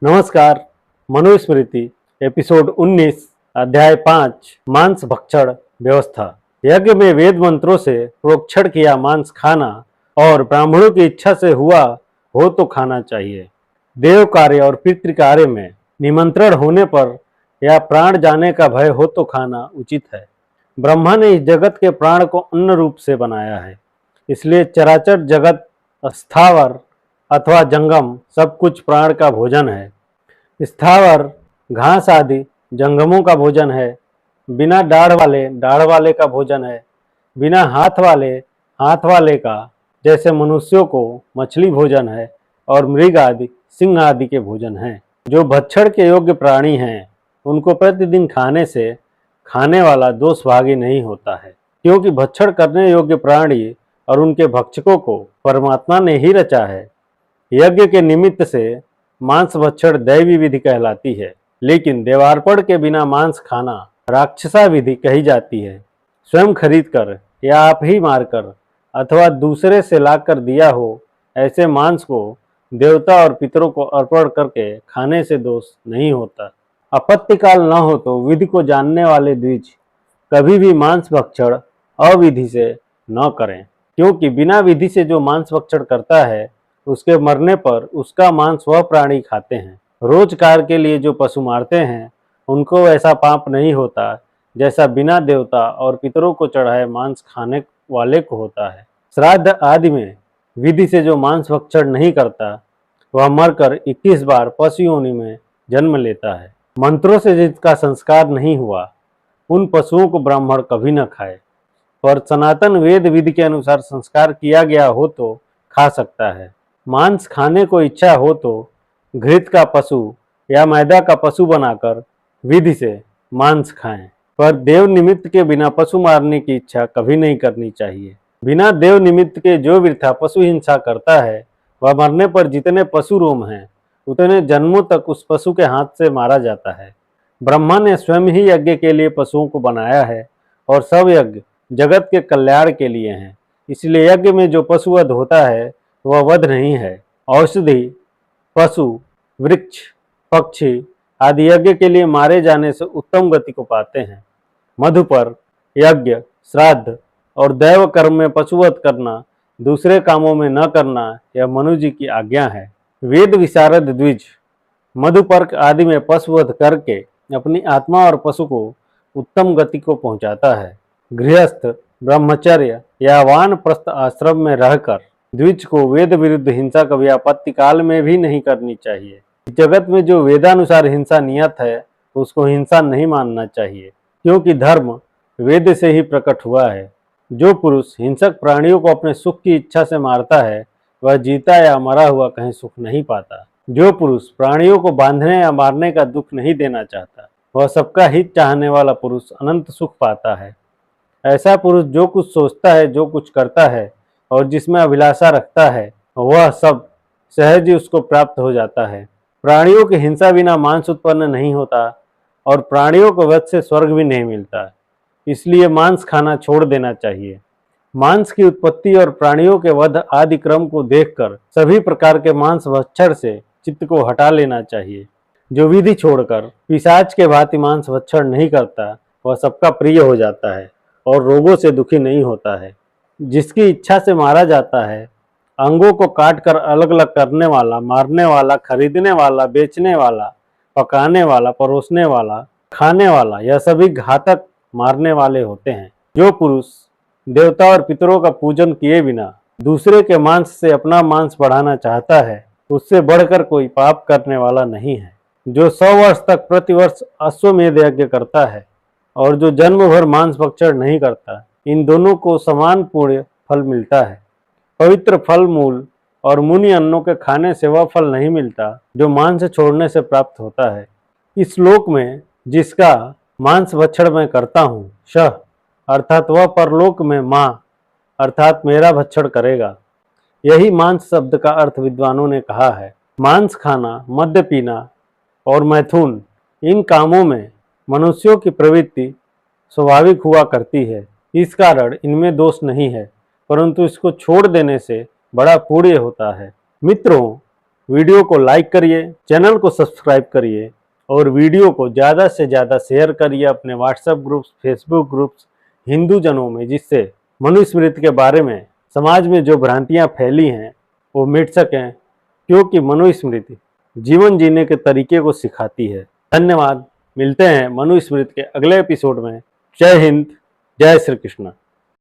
नमस्कार। मनुस्मृति एपिसोड 19 अध्याय 5 मांस भक्षण व्यवस्था। यज्ञ में वेद मंत्रों से प्रोक्षण किया मांस खाना और ब्राह्मणों की इच्छा से हुआ हो तो खाना चाहिए। देव कार्य और पितृ कार्य में निमंत्रण होने पर या प्राण जाने का भय हो तो खाना उचित है। ब्रह्मा ने इस जगत के प्राण को अन्न रूप से बनाया है, इसलिए चराचर जगत स्थावर अथवा जंगम सब कुछ प्राण का भोजन है। स्थावर घास आदि जंगमों का भोजन है, बिना डाढ़ वाले का भोजन है, बिना हाथ वाले का, जैसे मनुष्यों को मछली भोजन है और मृग आदि सिंह आदि के भोजन है। जो भक्षण के योग्य प्राणी हैं उनको प्रतिदिन खाने से खाने वाला दोषभागी नहीं होता है, क्योंकि भक्षण करने योग्य प्राणी और उनके भक्षकों को परमात्मा ने ही रचा है। यज्ञ के निमित्त से मांस भक्षण दैवी विधि कहलाती है, लेकिन देवार्पण के बिना मांस खाना राक्षसा विधि कही जाती है। स्वयं खरीद कर या आप ही मारकर अथवा दूसरे से लाकर दिया हो ऐसे मांस को देवता और पितरों को अर्पण करके खाने से दोष नहीं होता। आपत्ति काल न हो तो विधि को जानने वाले द्विज कभी भी मांस भक्षण अविधि से न करें, क्योंकि बिना विधि से जो मांस भक्षण करता है उसके मरने पर उसका मांस वह प्राणी खाते हैं। रोजगार के लिए जो पशु मारते हैं उनको ऐसा पाप नहीं होता जैसा बिना देवता और पितरों को चढ़ाए मांस खाने वाले को होता है। श्राद्ध आदि में विधि से जो मांस भक्षण नहीं करता वह मरकर 21 बार पशु योनि में जन्म लेता है। मंत्रों से जिसका संस्कार नहीं हुआ उन पशुओं को ब्राह्मण कभी न खाए, पर सनातन वेद विधि के अनुसार संस्कार किया गया हो तो खा सकता है। मांस खाने को इच्छा हो तो घृत का पशु या मैदा का पशु बनाकर विधि से मांस खाएं, पर देव निमित्त के बिना पशु मारने की इच्छा कभी नहीं करनी चाहिए। बिना देव निमित्त के जो वृथा पशु हिंसा करता है वह मरने पर जितने पशु रोम हैं उतने जन्मों तक उस पशु के हाथ से मारा जाता है। ब्रह्मा ने स्वयं ही यज्ञ के लिए पशुओं को बनाया है और सब यज्ञ जगत के कल्याण के लिए हैं, इसलिए यज्ञ में जो पशु वध होता है वह वध नहीं है। औषधि, पशु, वृक्ष, पक्षी आदि यज्ञ के लिए मारे जाने से उत्तम गति को पाते हैं। मधुपर, यज्ञ, श्राद्ध और दैव कर्म में पशुवध करना, दूसरे कामों में न करना यह मनु जी की आज्ञा है। वेद विशारद द्विज मधुपर्क आदि में पशुवध करके अपनी आत्मा और पशु को उत्तम गति को पहुंचाता है। गृहस्थ, ब्रह्मचर्य या वानप्रस्थ आश्रम में रहकर द्विज को वेद विरुद्ध हिंसा कभी आपत्ति काल में भी नहीं करनी चाहिए। जगत में जो वेदानुसार हिंसा नियत है उसको हिंसा नहीं मानना चाहिए, क्योंकि धर्म वेद से ही प्रकट हुआ है। जो पुरुष हिंसक प्राणियों को अपने सुख की इच्छा से मारता है वह जीता या मरा हुआ कहीं सुख नहीं पाता। जो पुरुष प्राणियों को बांधने या मारने का दुख नहीं देना चाहता वह सबका हित चाहने वाला पुरुष अनंत सुख पाता है। ऐसा पुरुष जो कुछ सोचता है, जो कुछ करता है और जिसमें अभिलाषा रखता है वह सब सहज ही उसको प्राप्त हो जाता है। प्राणियों की हिंसा बिना मांस उत्पन्न नहीं होता और प्राणियों को वध से स्वर्ग भी नहीं मिलता, इसलिए मांस खाना छोड़ देना चाहिए। मांस की उत्पत्ति और प्राणियों के वध आदि क्रम को देखकर सभी प्रकार के मांस भक्षण से चित्त को हटा लेना चाहिए। जो विधि छोड़कर पिशाच के भांति मांस भक्षण नहीं करता वह सबका प्रिय हो जाता है और रोगों से दुखी नहीं होता है। जिसकी इच्छा से मारा जाता है, अंगों को काट कर अलग अलग करने वाला, मारने वाला, खरीदने वाला, बेचने वाला, पकाने वाला, परोसने वाला, खाने वाला, यह सभी घातक मारने वाले होते हैं। जो पुरुष देवता और पितरों का पूजन किए बिना दूसरे के मांस से अपना मांस बढ़ाना चाहता है उससे बढ़कर कोई पाप करने वाला नहीं है। जो 100 वर्ष तक प्रतिवर्ष अश्वमेध यज्ञ करता है और जो जन्म भर मांस भक्षण नहीं करता, इन दोनों को समान पुण्य फल मिलता है। पवित्र फल मूल और मुनि अन्नों के खाने से वह फल नहीं मिलता जो मांस छोड़ने से प्राप्त होता है। इस श्लोक में जिसका मांस भक्षण मैं करता हूँ, शह अर्थात वह परलोक में माँ अर्थात मेरा भक्षण करेगा। यही मांस शब्द का अर्थ विद्वानों ने कहा है। मांस खाना, मद्य पीना और मैथुन इन कामों में मनुष्यों की प्रवृत्ति स्वाभाविक हुआ करती है, इस कारण इनमें दोष नहीं है, परंतु इसको छोड़ देने से बड़ा पुण्य होता है। मित्रों, वीडियो को लाइक करिए, चैनल को सब्सक्राइब करिए और वीडियो को ज़्यादा से ज़्यादा शेयर करिए अपने WhatsApp groups, Facebook groups, Hindu जनों में, जिससे मनुस्मृति के बारे में समाज में जो भ्रांतियाँ फैली हैं वो मिट सकें, क्योंकि मनुस्मृति जीवन जीने के तरीके को सिखाती है। धन्यवाद। मिलते हैं मनुस्मृति के अगले एपिसोड में। जय हिंद, जय श्री कृष्ण।